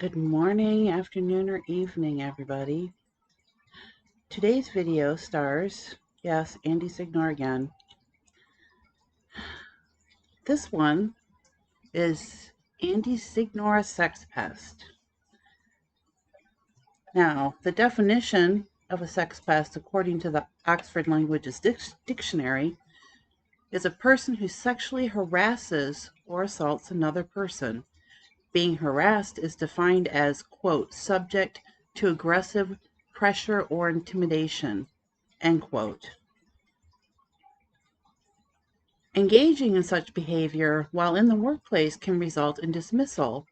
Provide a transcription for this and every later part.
Good morning, afternoon, or evening, everybody. Today's video stars, yes, Andy Signor again. This one is Andy Signor, a sex pest. Now, the definition of a sex pest, according to the Oxford Languages Dictionary, is a person who sexually harasses or assaults another person. Being harassed is defined as, quote, subject to aggressive pressure or intimidation, end quote. Engaging in such behavior while in the workplace can result in dismissal,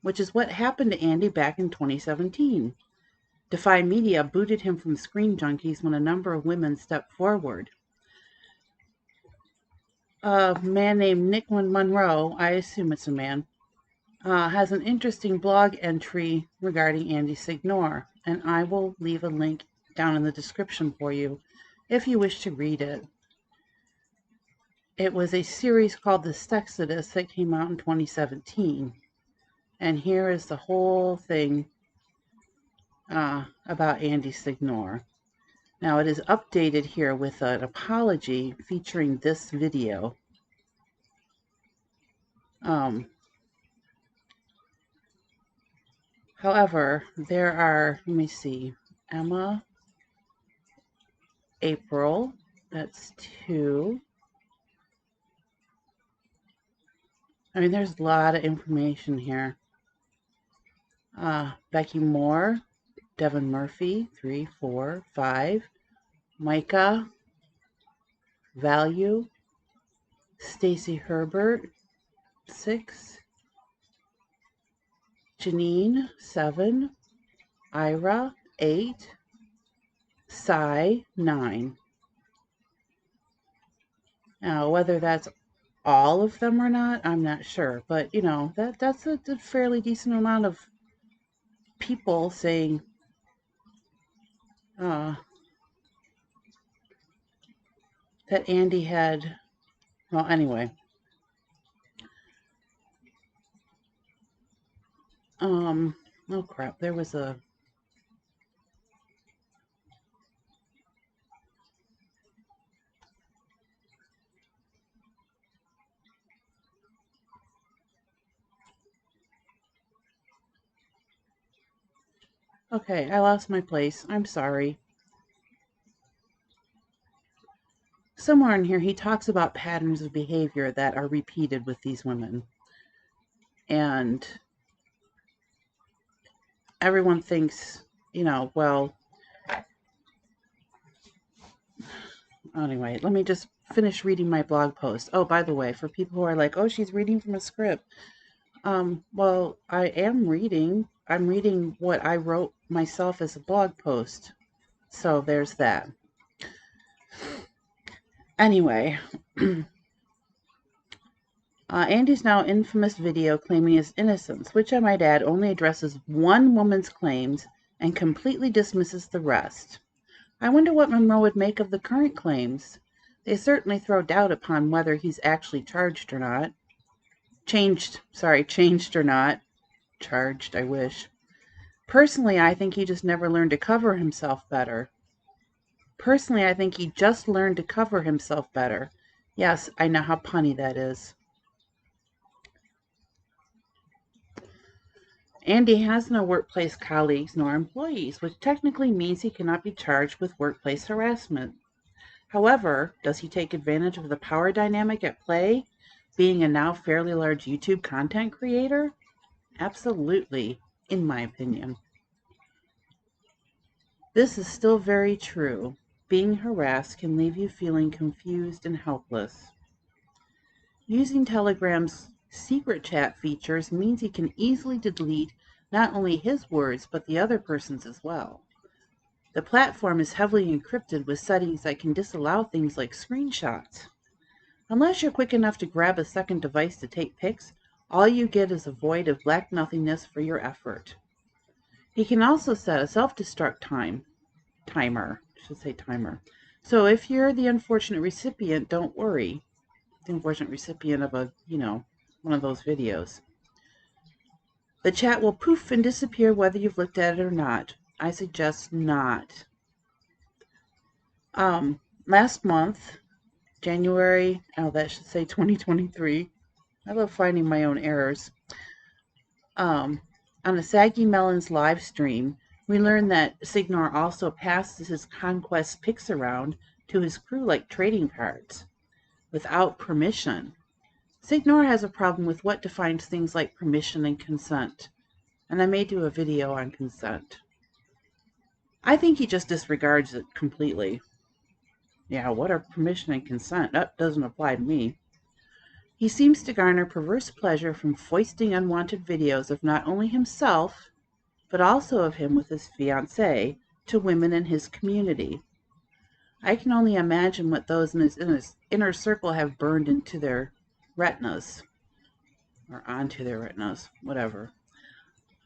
which is what happened to Andy back in 2017. Defy Media booted him from Screen Junkies when a number of women stepped forward. A man named Nick Monroe, I assume it's a man, has an interesting blog entry regarding Andy Signor, and I will leave a link down in the description for you if you wish to read it. It was a series called The Sexodus that came out in 2017. And here is the whole thing about Andy Signor. Now it is updated here with an apology featuring this video. However, there are, let me see, Emma, April, that's 2. I mean, there's a lot of information here. Becky Moore, Devin Murphy, 3, 4, 5. Micah, Value, Stacy Herbert, 6. Janine, 7. Ira, 8. Sai, 9. Now, whether that's all of them or not, I'm not sure. But, you know, that's a fairly decent amount of people saying that Andy had, well, anyway. Oh crap, there was a, okay, I lost my place. I'm sorry. Somewhere in here, he talks about patterns of behavior that are repeated with these women. And everyone thinks, you know, well, anyway, let me just finish reading my blog post. Oh, by the way, for people who are like, oh, she's reading from a script. Well, I am reading. I'm reading what I wrote myself as a blog post. So there's that. Anyway, Andy's now infamous video claiming his innocence, which I might add only addresses one woman's claims and completely dismisses the rest. I wonder what Monroe would make of the current claims. They certainly throw doubt upon whether he's actually charged or not. Changed or not. Charged, I wish. Personally, I think he just never learned to cover himself better. Yes, I know how punny that is. Andy has no workplace colleagues nor employees, which technically means he cannot be charged with workplace harassment. However, does he take advantage of the power dynamic at play, being a now fairly large YouTube content creator? Absolutely, in my opinion. This is still very true. Being harassed can leave you feeling confused and helpless. Using Telegram's secret chat features means he can easily delete not only his words, but the other person's as well. The platform is heavily encrypted with settings that can disallow things like screenshots. Unless you're quick enough to grab a second device to take pics, all you get is a void of black nothingness for your effort. He can also set a self-destruct timer. So if you're the unfortunate recipient, don't worry. The unfortunate recipient of a, one of those videos. The chat will poof and disappear whether you've looked at it or not. I suggest not. Last month, January, that should say 2023. I love finding my own errors. On a Saggy Melons live stream, we learned that Signor also passes his conquest pics around to his crew like trading cards, without permission. Signor has a problem with what defines things like permission and consent, and I may do a video on consent. I think he just disregards it completely. Yeah, what are permission and consent? That doesn't apply to me. He seems to garner perverse pleasure from foisting unwanted videos of not only himself, but also of him with his fiancée, to women in his community. I can only imagine what those in his inner circle have burned into their retinas, or onto their retinas, whatever.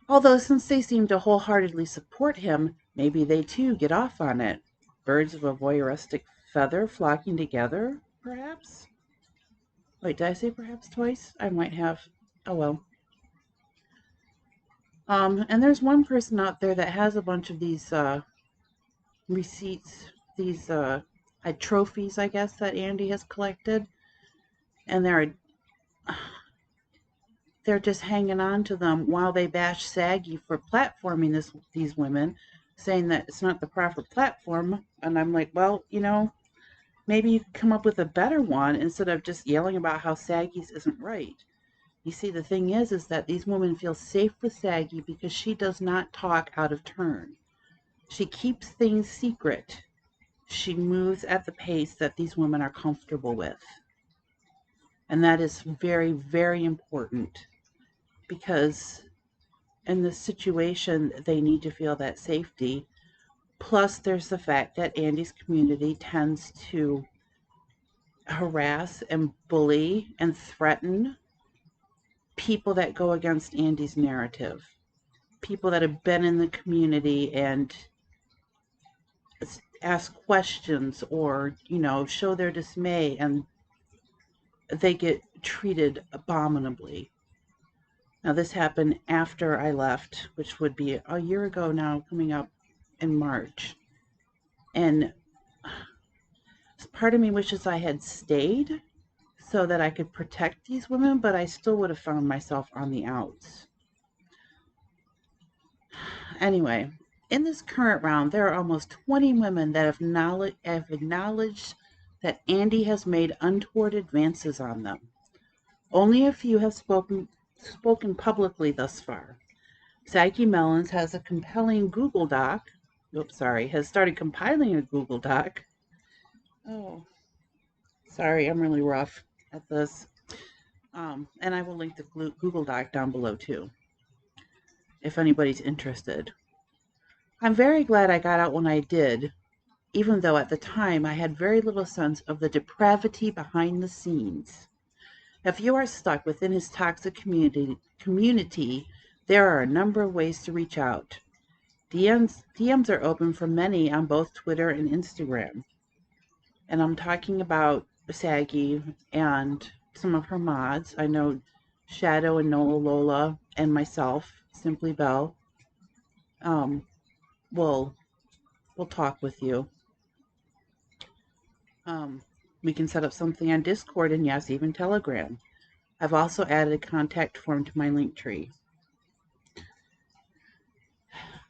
Although since they seem to wholeheartedly support him, maybe they too get off on it. Birds of a voyeuristic feather flocking together, perhaps? Wait, did I say perhaps twice? I might have. Oh well. And there's one person out there that has a bunch of these receipts, these trophies, I guess, that Andy has collected, and they're just hanging on to them while they bash Saggy for platforming these women, saying that it's not the proper platform. And I'm like, well, maybe you could come up with a better one instead of just yelling about how Saggy's isn't right. You see, the thing is that these women feel safe with Saggy because she does not talk out of turn. She keeps things secret. She moves at the pace that these women are comfortable with. And that is very, very important, because in this situation, they need to feel that safety. Plus, there's the fact that Andy's community tends to harass and bully and threaten people that go against Andy's narrative. People that have been in the community and ask questions or, show their dismay, and they get treated abominably. Now, this happened after I left, which would be a year ago now, coming up in March. And part of me wishes I had stayed so that I could protect these women, but I still would have found myself on the outs. Anyway, in this current round, there are almost 20 women that have acknowledged that Andy has made untoward advances on them. Only a few have spoken publicly thus far. Saggy Melons has a compelling Google Doc. Has started compiling a Google Doc. Oh, sorry, I'm really rough at this. And I will link the Google Doc down below too, if anybody's interested. I'm very glad I got out when I did, even though at the time I had very little sense of the depravity behind the scenes. If you are stuck within his toxic community, there are a number of ways to reach out. DMs are open for many on both Twitter and Instagram. And I'm talking about Saggy and some of her mods. I know Shadow and Nola Lola and myself, Simply Belle, will talk with you. We can set up something on Discord and yes, even Telegram. I've also added a contact form to my link tree.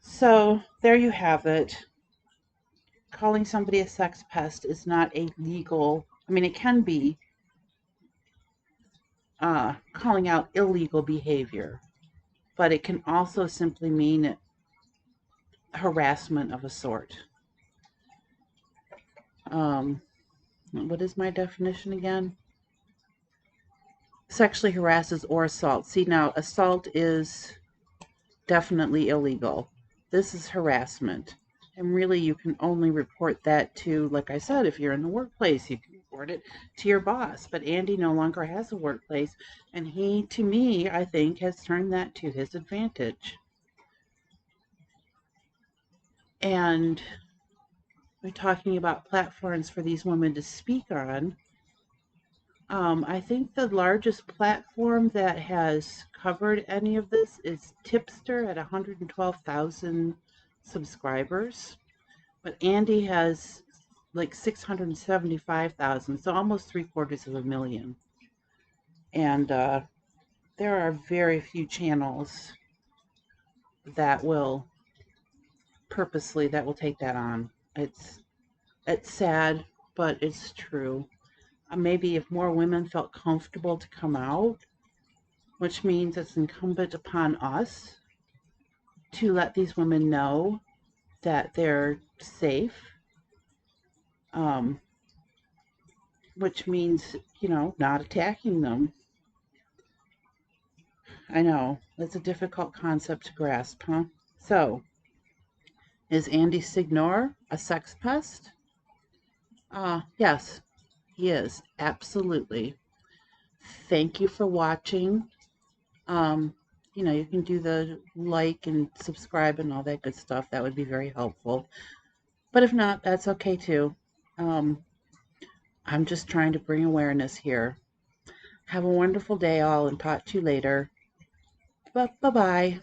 So there you have it. Calling somebody a sex pest is not a legal, it can be calling out illegal behavior, but it can also simply mean harassment of a sort. What is my definition again? Sexually harasses or assault. See, now assault is definitely illegal. This is harassment. And really, you can only report that to, like I said, if you're in the workplace, you can report it to your boss. But Andy no longer has a workplace. And he, to me, I think, has turned that to his advantage. And we're talking about platforms for these women to speak on. I think the largest platform that has covered any of this is Tipster at 112,000 subscribers. But Andy has like 675,000, so almost three-quarters of a million. And there are very few channels that will take that on. It's sad, but it's true. Maybe if more women felt comfortable to come out, which means it's incumbent upon us to let these women know that they're safe, um, which means, not attacking them. I know, it's a difficult concept to grasp, huh? So, is Andy Signor a sex pest? Yes, he is. Absolutely. Thank you for watching. Um, you can do the like and subscribe and all that good stuff. That would be very helpful. But if not, that's okay too. Um, I'm just trying to bring awareness here. Have a wonderful day, all, and talk to you later. Bye bye.